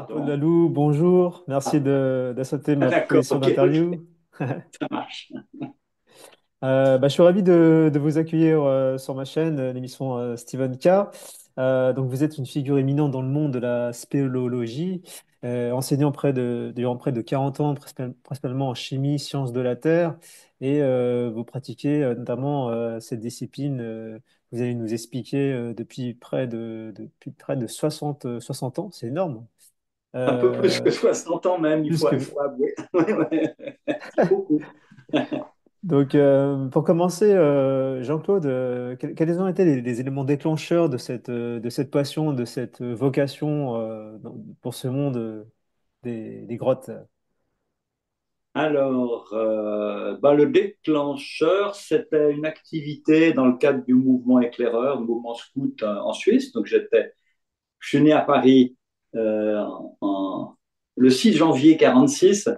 Paul pardon. Lalou, bonjour. Merci Ah, d'accepter ma d'accord, proposition ok, ok, d'interview. ça marche. Je suis ravi de vous accueillir sur ma chaîne, l'émission Stephen K. Donc, vous êtes une figure éminente dans le monde de la spéléologie, enseignant durant près de 40 ans, principalement en chimie, sciences de la Terre, et vous pratiquez notamment cette discipline, vous allez nous expliquer depuis près de 60 ans, c'est énorme. Un peu plus que Euh, 60 ans même, plus que... il faut avouer. Ouais, ouais. C'est beaucoup. Donc, pour commencer, Jean-Claude, quels ont été les éléments déclencheurs de cette passion, de cette vocation pour ce monde des grottes? Alors, le déclencheur, c'était une activité dans le cadre du mouvement éclaireur, le mouvement scout en Suisse. Je suis né à Paris euh, en- le 6 janvier 46,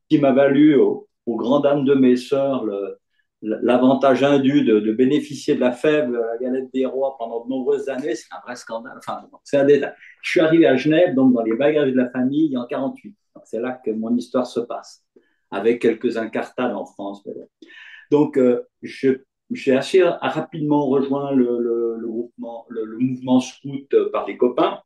qui m'a valu aux grandes dames de mes sœurs l'avantage indu de bénéficier de la fève, la galette des rois pendant de nombreuses années. C'est un vrai scandale. Enfin, c'est un détail. Je suis arrivé à Genève, donc dans les bagages de la famille, en 48. C'est là que mon histoire se passe, avec quelques incartades en France. Donc, j'ai assez rapidement rejoint le mouvement scout par les copains.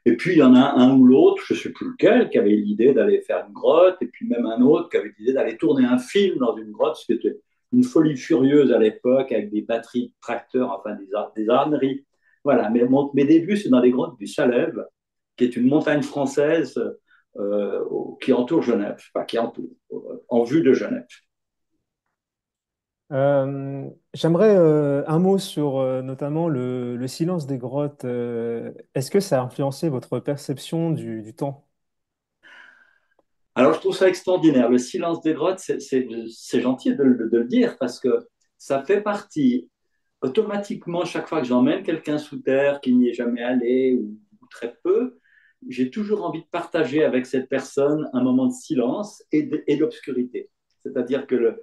Et puis, il y en a un ou l'autre, je ne sais plus lequel, qui avait l'idée d'aller faire une grotte, et puis même un autre qui avait l'idée d'aller tourner un film dans une grotte, ce qui était une folie furieuse à l'époque, avec des batteries de tracteurs, enfin des âneries. Voilà, mais mes débuts, c'est dans les grottes du Salève, qui est une montagne française qui entoure Genève, enfin qui entoure, en vue de Genève. J'aimerais un mot sur notamment le silence des grottes. Est-ce que ça a influencé votre perception du temps? Alors, je trouve ça extraordinaire. Le silence des grottes, c'est gentil de le dire, parce que ça fait partie automatiquement, chaque fois que j'emmène quelqu'un sous terre qui n'y est jamais allé ou très peu, j'ai toujours envie de partager avec cette personne un moment de silence et d'obscurité. C'est-à-dire que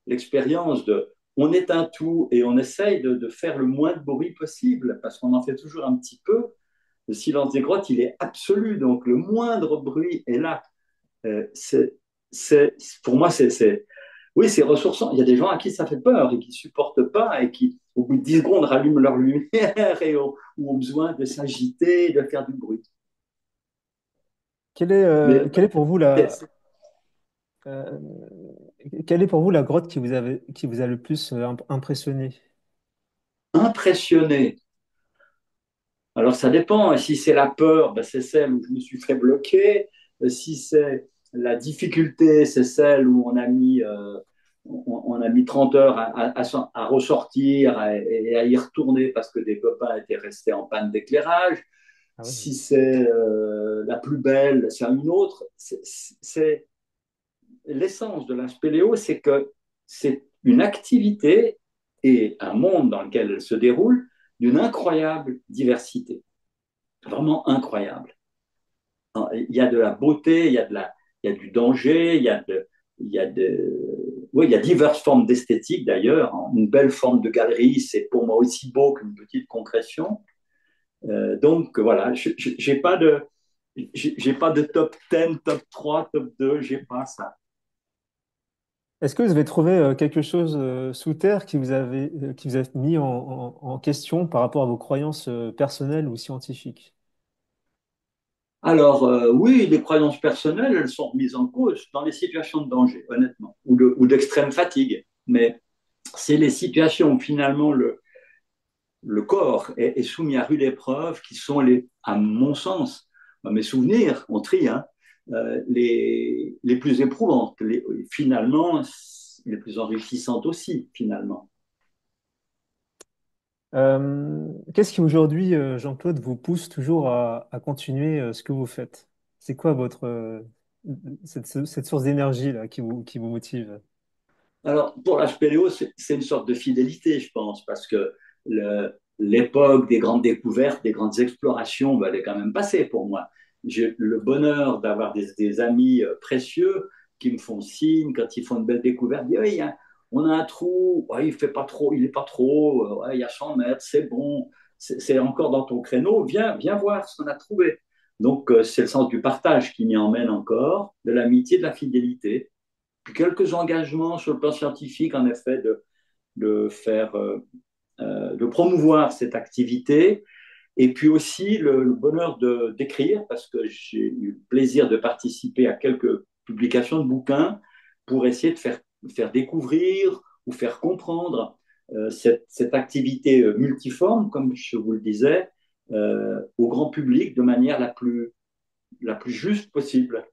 l'expérience de on éteint tout et on essaye de faire le moins de bruit possible parce qu'on en fait toujours un petit peu. Le silence des grottes, il est absolu, donc le moindre bruit est là. Euh, c'est, pour moi, oui, c'est ressourçant. Il y a des gens à qui ça fait peur et qui ne supportent pas et qui, au bout de 10 secondes, rallument leur lumière ou ont besoin de s'agiter, de faire du bruit. Mais Quelle est pour vous c'est euh, quelle est pour vous la grotte qui vous a le plus impressionné? impressionné. Alors, ça dépend. Si c'est la peur, ben, c'est celle où je me suis fait bloquer. Si c'est la difficulté, c'est celle où on a mis 30 heures à ressortir et à y retourner parce que des copains étaient restés en panne d'éclairage. Ah oui. Si c'est la plus belle, c'est une autre. C'est l'essence de la spéléo, c'est que c'est une activité et un monde dans lequel elle se déroule d'une incroyable diversité, vraiment incroyable. Il y a de la beauté, il y a du danger, il y a oui, il y a diverses formes d'esthétique d'ailleurs. Une belle forme de galerie, c'est pour moi aussi beau qu'une petite concrétion. Donc voilà, j'ai pas de top 10, top 3, top 2, j'ai pas ça. Est-ce que vous avez trouvé quelque chose sous terre qui vous a mis en question par rapport à vos croyances personnelles ou scientifiques? Alors oui, les croyances personnelles, elles sont remises en cause dans les situations de danger, honnêtement, ou d'extrême fatigue. Mais c'est les situations où finalement le corps est soumis à rude épreuve qui sont à mon sens, à mes souvenirs, on trie, hein, les plus éprouvantes, finalement, les plus enrichissantes aussi, finalement. Qu'est-ce qui aujourd'hui, Jean-Claude, vous pousse toujours à continuer ce que vous faites? C'est quoi cette source d'énergie là qui vous motive? Alors, pour la spéléo, c'est une sorte de fidélité, je pense, parce que l'époque des grandes découvertes, des grandes explorations, ben, elle est quand même passée pour moi. J'ai le bonheur d'avoir des amis précieux qui me font signe quand ils font une belle découverte. Ils disent, oui, on a un trou, ouais, il fait pas trop, il est pas trop, ouais, il y a 100 mètres, c'est bon, c'est encore dans ton créneau, viens voir ce qu'on a trouvé. Donc, c'est le sens du partage qui m'y emmène encore, de l'amitié, de la fidélité. Puis quelques engagements sur le plan scientifique, en effet, de faire, de promouvoir cette activité. Et puis aussi le bonheur d'écrire, parce que j'ai eu le plaisir de participer à quelques publications de bouquins pour essayer de faire découvrir ou faire comprendre cette activité multiforme, comme je vous le disais, au grand public de manière la plus juste possible.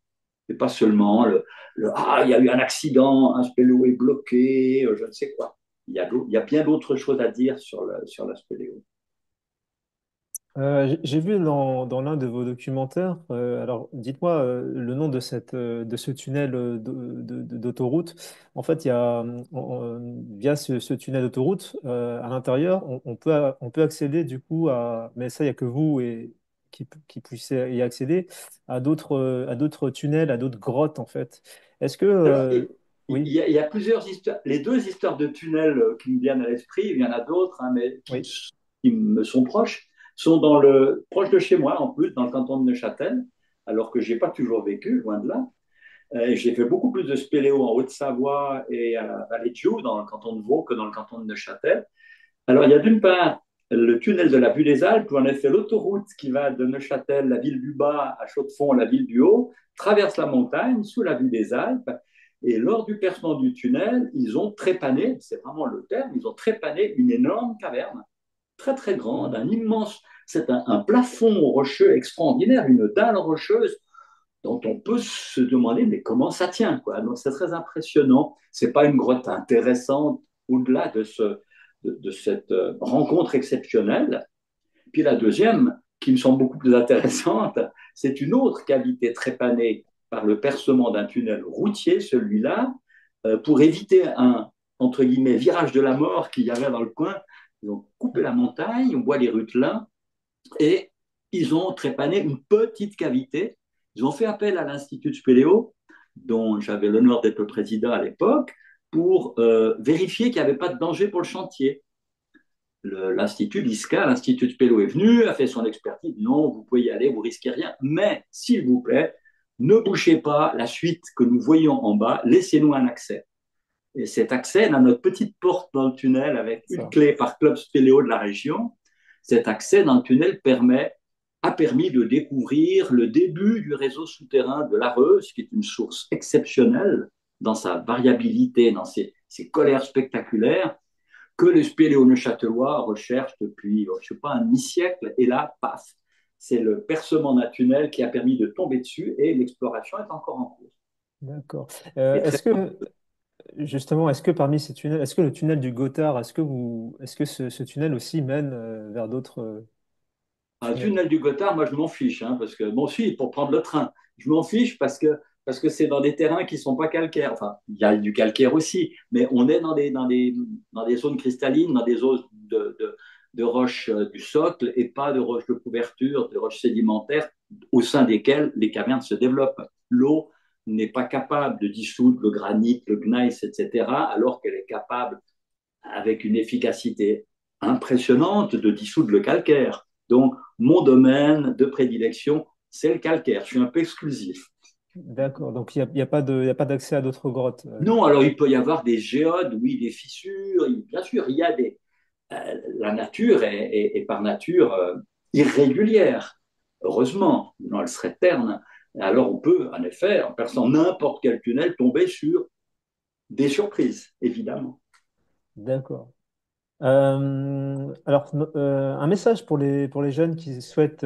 Et pas seulement ah, il y a eu un accident, un spéléo est bloqué, je ne sais quoi. Il y a bien d'autres choses à dire sur la spéléo. J'ai vu dans l'un de vos documentaires, alors dites-moi le nom de de ce tunnel d'autoroute. En fait, il y a, via ce tunnel d'autoroute, à l'intérieur, on peut accéder du coup mais ça, il n'y a que vous qui puissiez y accéder à d'autres tunnels, à d'autres grottes en fait. Est-ce que, Alors, oui, il y a plusieurs histoires. Les deux histoires de tunnels qui me viennent à l'esprit, il y en a d'autres, hein, mais oui, qui me sont proches, sont proche de chez moi, en plus, dans le canton de Neuchâtel, alors que j'ai pas toujours vécu, loin de là. J'ai fait beaucoup plus de spéléo en Haute-Savoie et à la vallée de Joux, dans le canton de Vaud, que dans le canton de Neuchâtel. Alors, il y a d'une part le tunnel de la Vue des Alpes, où en effet l'autoroute qui va de Neuchâtel, la ville du Bas, à Chaux-de-Fonds, la ville du Haut, traverse la montagne sous la Vue des Alpes. Et lors du percement du tunnel, ils ont trépané, c'est vraiment le terme, ils ont trépané une énorme caverne, très très grande, un immense, c'est un plafond rocheux extraordinaire, une dalle rocheuse dont on peut se demander mais comment ça tient quoi. Donc c'est très impressionnant. C'est pas une grotte intéressante au-delà de cette rencontre exceptionnelle. Puis la deuxième, qui me semble beaucoup plus intéressante, c'est une autre cavité trépanée par le percement d'un tunnel routier, celui-là, pour éviter un entre guillemets virage de la mort qu'il y avait dans le coin. Ils ont coupé la montagne, on voit les rutelins, et ils ont trépané une petite cavité. Ils ont fait appel à l'Institut de Spéléo, dont j'avais l'honneur d'être le président à l'époque, pour vérifier qu'il n'y avait pas de danger pour le chantier. L'Institut, l'ISCA, l'Institut de Spéléo est venu, a fait son expertise. Non, vous pouvez y aller, vous risquez rien. Mais, s'il vous plaît, ne bouchez pas la suite que nous voyons en bas. Laissez-nous un accès. Et cet accès, dans notre petite porte dans le tunnel avec une ça. clé par club spéléo de la région, cet accès dans le tunnel a permis de découvrir le début du réseau souterrain de l'Areuse, qui est une source exceptionnelle dans sa variabilité, dans ses colères spectaculaires, que les spéléo-neuchâtelois recherchent depuis, je ne sais pas, un demi-siècle. Et là, paf, c'est le percement d'un tunnel qui a permis de tomber dessus et l'exploration est encore en cours. D'accord. Et très Est-ce que Justement, est-ce que parmi ces tunnels, est-ce que le tunnel du Gothard, est-ce que ce tunnel aussi mène vers d'autres Un tunnels? tunnel du Gothard, moi, je m'en fiche, hein, parce que, bon, si, pour prendre le train, je m'en fiche parce que c'est dans des terrains qui sont pas calcaires. Enfin, il y a du calcaire aussi, mais on est dans des zones cristallines, dans des zones de roches du socle et pas de roches de couverture, de roches sédimentaires au sein desquelles les cavernes se développent. L'eau n'est pas capable de dissoudre le granit, le gneiss, etc., alors qu'elle est capable avec une efficacité impressionnante de dissoudre le calcaire. Donc, mon domaine de prédilection, c'est le calcaire. Je suis un peu exclusif. D'accord. Donc il y a pas il y a pas d'accès à d'autres grottes. Non, alors il peut y avoir des géodes, oui, des fissures. Bien sûr, il y a la nature est par nature irrégulière. Heureusement, sinon elle serait terne. Alors on peut, en effet, en perçant n'importe quel tunnel, tomber sur des surprises, évidemment. D'accord. Un message pour les jeunes qui souhaitent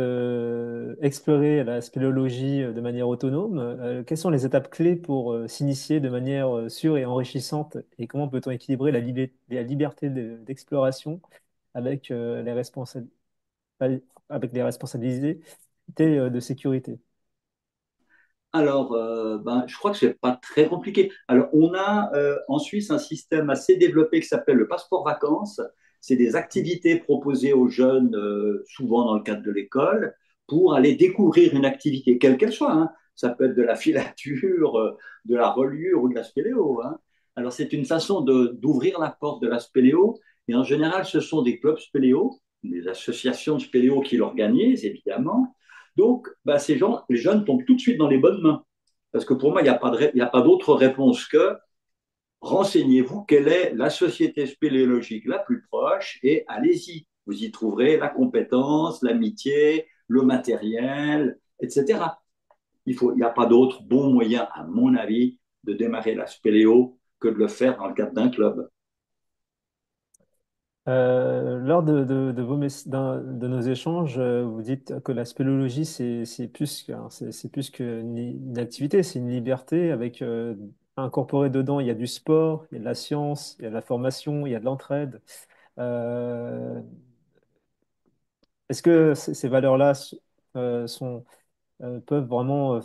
explorer la spéléologie de manière autonome. Quelles sont les étapes clés pour s'initier de manière sûre et enrichissante et comment peut-on équilibrer la liberté d'exploration avec avec les responsabilités de sécurité? Alors, ben, je crois que c'est pas très compliqué. Alors, on a en Suisse un système assez développé qui s'appelle le passeport vacances. C'est des activités proposées aux jeunes, souvent dans le cadre de l'école, pour aller découvrir une activité, quelle qu'elle soit, hein. Ça peut être de la filature, de la reliure ou de la spéléo, hein. Alors, c'est une façon d'ouvrir la porte de la spéléo. Et en général, ce sont des clubs spéléo, des associations de spéléo qui l'organisent, évidemment, Donc, bah, ces gens, les jeunes tombent tout de suite dans les bonnes mains. Parce que pour moi, il n'y a pas d'autre réponse que renseignez-vous quelle est la société spéléologique la plus proche et allez-y. Vous y trouverez la compétence, l'amitié, le matériel, etc. Il n'y a pas d'autre bon moyen, à mon avis, de démarrer la spéléo que de le faire dans le cadre d'un club. Lors de nos échanges, vous dites que la spéléologie, c'est plus c'est plus qu'une activité, c'est une liberté avec incorporé dedans, il y a du sport, il y a de la science, il y a de la formation, il y a de l'entraide. Euh, Est-ce que ces valeurs-là sont, peuvent vraiment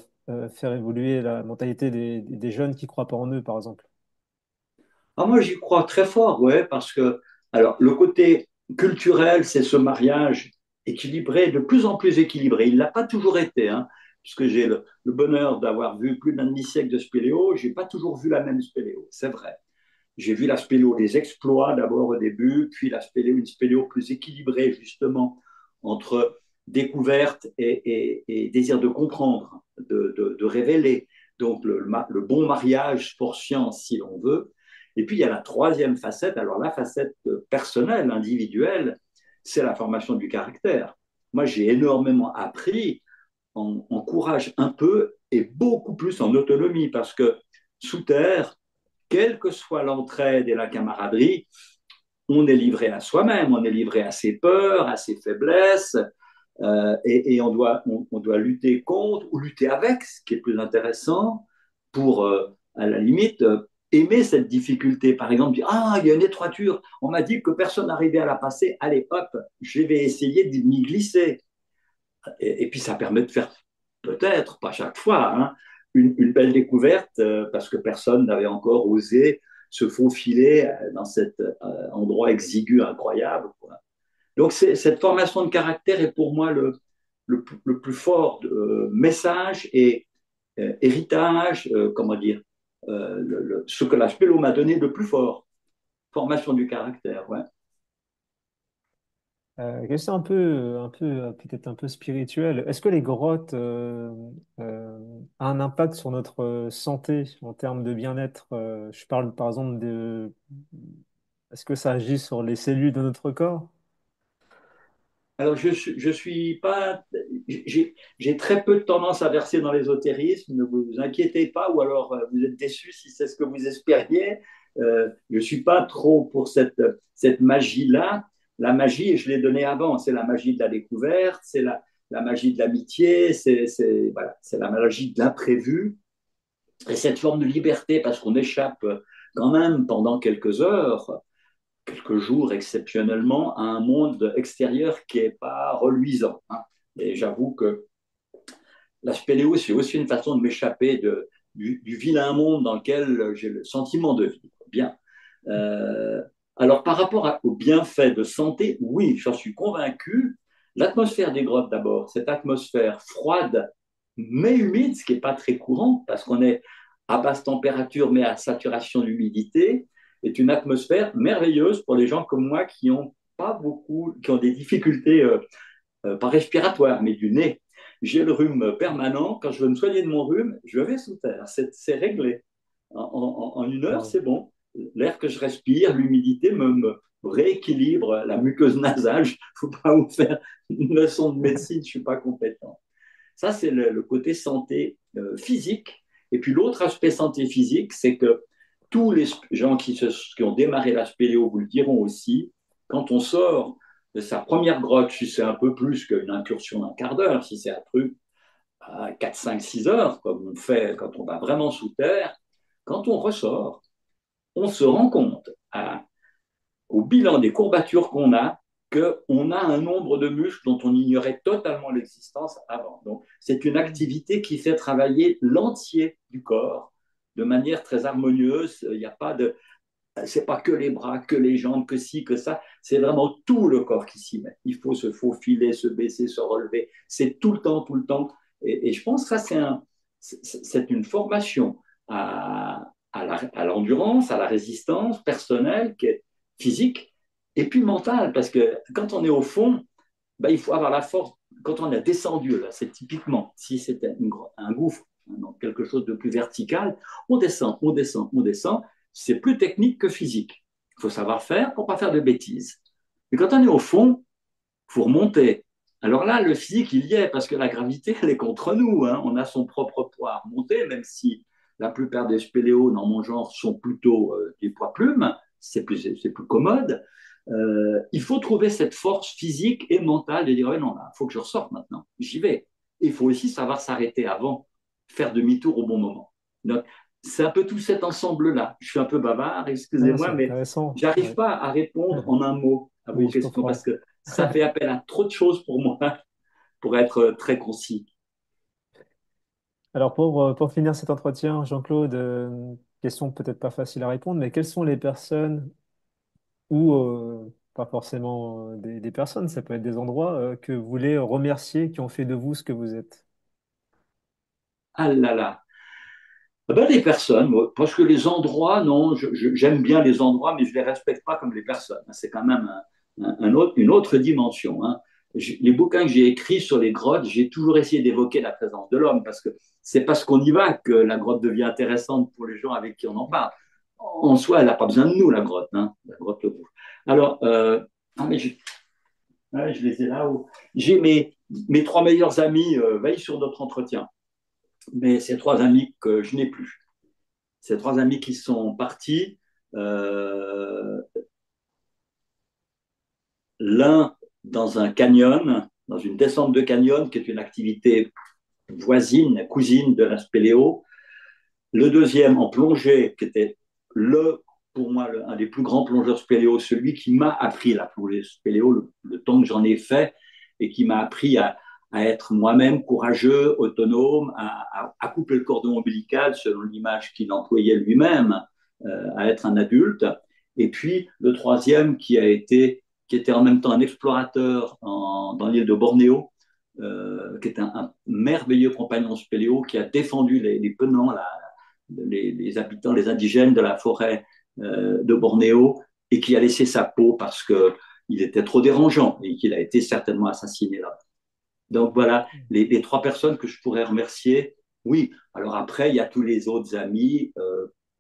faire évoluer la mentalité des jeunes qui croient pas en eux, par exemple? Ah, moi, j'y crois très fort, ouais, parce que, alors, le côté culturel, c'est ce mariage équilibré, de plus en plus équilibré. Il ne l'a pas toujours été, hein, puisque j'ai le bonheur d'avoir vu plus d'un demi-siècle de spéléo. Je n'ai pas toujours vu la même spéléo, c'est vrai. J'ai vu la spéléo des exploits d'abord au début, puis la spéléo, une spéléo plus équilibrée, justement, entre découverte et désir de comprendre, de révéler. Donc, le bon mariage sport-science, si l'on veut. Et puis, il y a la troisième facette. Alors, la facette personnelle, individuelle, c'est la formation du caractère. Moi, j'ai énormément appris en courage un peu et beaucoup plus en autonomie parce que sous terre, quelle que soit l'entraide et la camaraderie, on est livré à soi-même, on est livré à ses peurs, à ses faiblesses, et on doit lutter contre ou lutter avec, ce qui est plus intéressant, pour, à la limite, aimer cette difficulté. Par exemple, dire, ah, il y a une étroiture, on m'a dit que personne n'arrivait à la passer, allez, hop, je vais essayer de m'y glisser. Et puis, ça permet de faire, peut-être, pas chaque fois, hein, une belle découverte, parce que personne n'avait encore osé se faufiler dans cet endroit exigu incroyable, quoi. Donc, cette formation de caractère est pour moi le plus fort message et héritage, comment dire, ce que la spélo m'a donné de plus fort. Formation du caractère, ouais. Question peut-être un peu spirituelle. Est-ce que les grottes a un impact sur notre santé en termes de bien-être? Je parle par exemple de... Est-ce que ça agit sur les cellules de notre corps? Alors, je suis pas. J'ai très peu de tendance à verser dans l'ésotérisme, ne vous inquiétez pas, ou alors vous êtes déçus si c'est ce que vous espériez. Je suis pas trop pour cette magie-là. La magie, je l'ai donnée avant, c'est la magie de la découverte, c'est la magie de l'amitié, voilà, c'est la magie de l'imprévu. Et cette forme de liberté, parce qu'on échappe quand même pendant quelques heures, quelques jours exceptionnellement, à un monde extérieur qui n'est pas reluisant, hein. Et j'avoue que la spéléo, c'est aussi une façon de m'échapper du vilain monde dans lequel j'ai le sentiment de vivre. Bien. Euh, alors, par rapport aux bienfaits de santé, oui, j'en suis convaincu. L'atmosphère des grottes, d'abord, cette atmosphère froide, mais humide, ce qui n'est pas très courant, parce qu'on est à basse température, mais à saturation d'humidité, est une atmosphère merveilleuse pour les gens comme moi qui ont pas beaucoup, qui ont des difficultés pas respiratoires, mais du nez. J'ai le rhume permanent. Quand je veux me soigner de mon rhume, je vais sous terre. C'est réglé. En une heure, Wow. c'est bon. L'air que je respire, l'humidité me rééquilibre la muqueuse nasale. Il ne faut pas vous faire une leçon de médecine, je ne suis pas compétent. Ça, c'est le côté santé physique. Et puis l'autre aspect santé physique, c'est que tous les gens qui ont démarré la spéléo vous le diront aussi, quand on sort de sa première grotte, si c'est un peu plus qu'une incursion d'un quart d'heure, si c'est un truc à 4, 5, 6 heures, comme on fait quand on va vraiment sous terre, quand on ressort, on se rend compte au bilan des courbatures qu'on a qu'on a un nombre de muscles dont on ignorait totalement l'existence avant. Donc, c'est une activité qui fait travailler l'entier du corps de manière très harmonieuse. Il n'y a pas de, c'est pas que les bras, que les jambes, que ci, que ça. C'est vraiment tout le corps qui s'y met. Il faut se faufiler, se baisser, se relever. C'est tout le temps, tout le temps. Et je pense que ça, c'est une formation à l'endurance, à la résistance personnelle, qui est physique, et puis mentale, parce que quand on est au fond, ben, il faut avoir la force. quand on a descendu, là, c'est typiquement, si c'était un gouffre, hein, donc quelque chose de plus vertical, on descend, on descend, on descend. C'est plus technique que physique. Il faut savoir faire pour ne pas faire de bêtises. Mais quand on est au fond, il faut remonter. Alors là, le physique, il y est, parce que la gravité, elle est contre nous. Hein. On a son propre poids à remonter, même si la plupart des spéléos dans mon genre sont plutôt des poids plumes, c'est plus commode. Il faut trouver cette force physique et mentale de dire, ouais, non, il faut que je ressorte maintenant, j'y vais. Et il faut aussi savoir s'arrêter avant, faire demi-tour au bon moment. Donc, c'est un peu tout cet ensemble-là. Je suis un peu bavard, Ah, c'est excusez-moi, mais intéressant. j'arrive Ouais. pas à répondre en un mot à vos Oui, je questions parce comprends. que ça fait appel à trop de choses pour moi pour être très concis. Alors pour finir cet entretien, Jean-Claude, question peut-être pas facile à répondre, mais quelles sont les personnes ou pas forcément des personnes, ça peut être des endroits que vous voulez remercier qui ont fait de vous ce que vous êtes? Ah là là. Ah ben, les personnes, moi, parce que les endroits, non, j'aime bien les endroits, mais je ne les respecte pas comme les personnes. C'est quand même une autre dimension. Hein. Les bouquins que j'ai écrits sur les grottes, j'ai toujours essayé d'évoquer la présence de l'homme, parce que c'est parce qu'on y va que la grotte devient intéressante pour les gens avec qui on en parle. En soi, elle n'a pas besoin de nous, la grotte. Hein, la grotte le prouve. Alors, ah, mais ouais, je les ai là. J'ai mes trois meilleurs amis veillent sur notre entretien, mais ces trois amis que je n'ai plus. Ces trois amis qui sont partis, euh, l'un dans un canyon, dans une descente de canyon, qui est une activité voisine, cousine de la spéléo. Le deuxième en plongée, qui était pour moi, un des plus grands plongeurs spéléo, celui qui m'a appris la plongée spéléo, le temps que j'en ai fait, et qui m'a appris à être moi-même courageux, autonome, à couper le cordon ombilical selon l'image qu'il employait lui-même, à être un adulte. Et puis le troisième qui était en même temps un explorateur dans l'île de Bornéo, qui est un merveilleux compagnon spéléo qui a défendu les penants, les habitants, les indigènes de la forêt de Bornéo et qui a laissé sa peau parce qu'il était trop dérangeant et qu'il a été certainement assassiné là. Donc voilà, les trois personnes que je pourrais remercier. Oui, alors après, il y a tous les autres amis,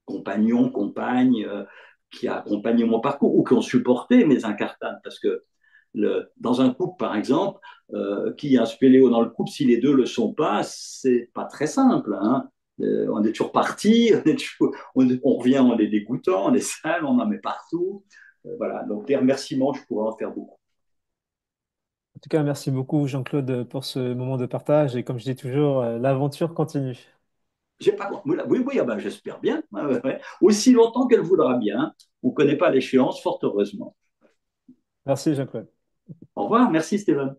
compagnons, compagnes, qui ont accompagné mon parcours ou qui ont supporté mes incartades. Parce que dans un couple, par exemple, qui a un spéléo dans le couple, si les deux ne le sont pas, c'est pas très simple. Hein. On est toujours parti, on revient, on est dégoûtant, on est sale, on en met partout. Voilà, donc des remerciements, je pourrais en faire beaucoup. En tout cas, merci beaucoup Jean-Claude pour ce moment de partage et comme je dis toujours, l'aventure continue. J'ai pas, oui, oui, ah ben, j'espère bien. Ouais, ouais, ouais. Aussi longtemps qu'elle voudra bien. On ne connaît pas l'échéance, fort heureusement. Merci Jean-Claude. Au revoir, merci Stéphane.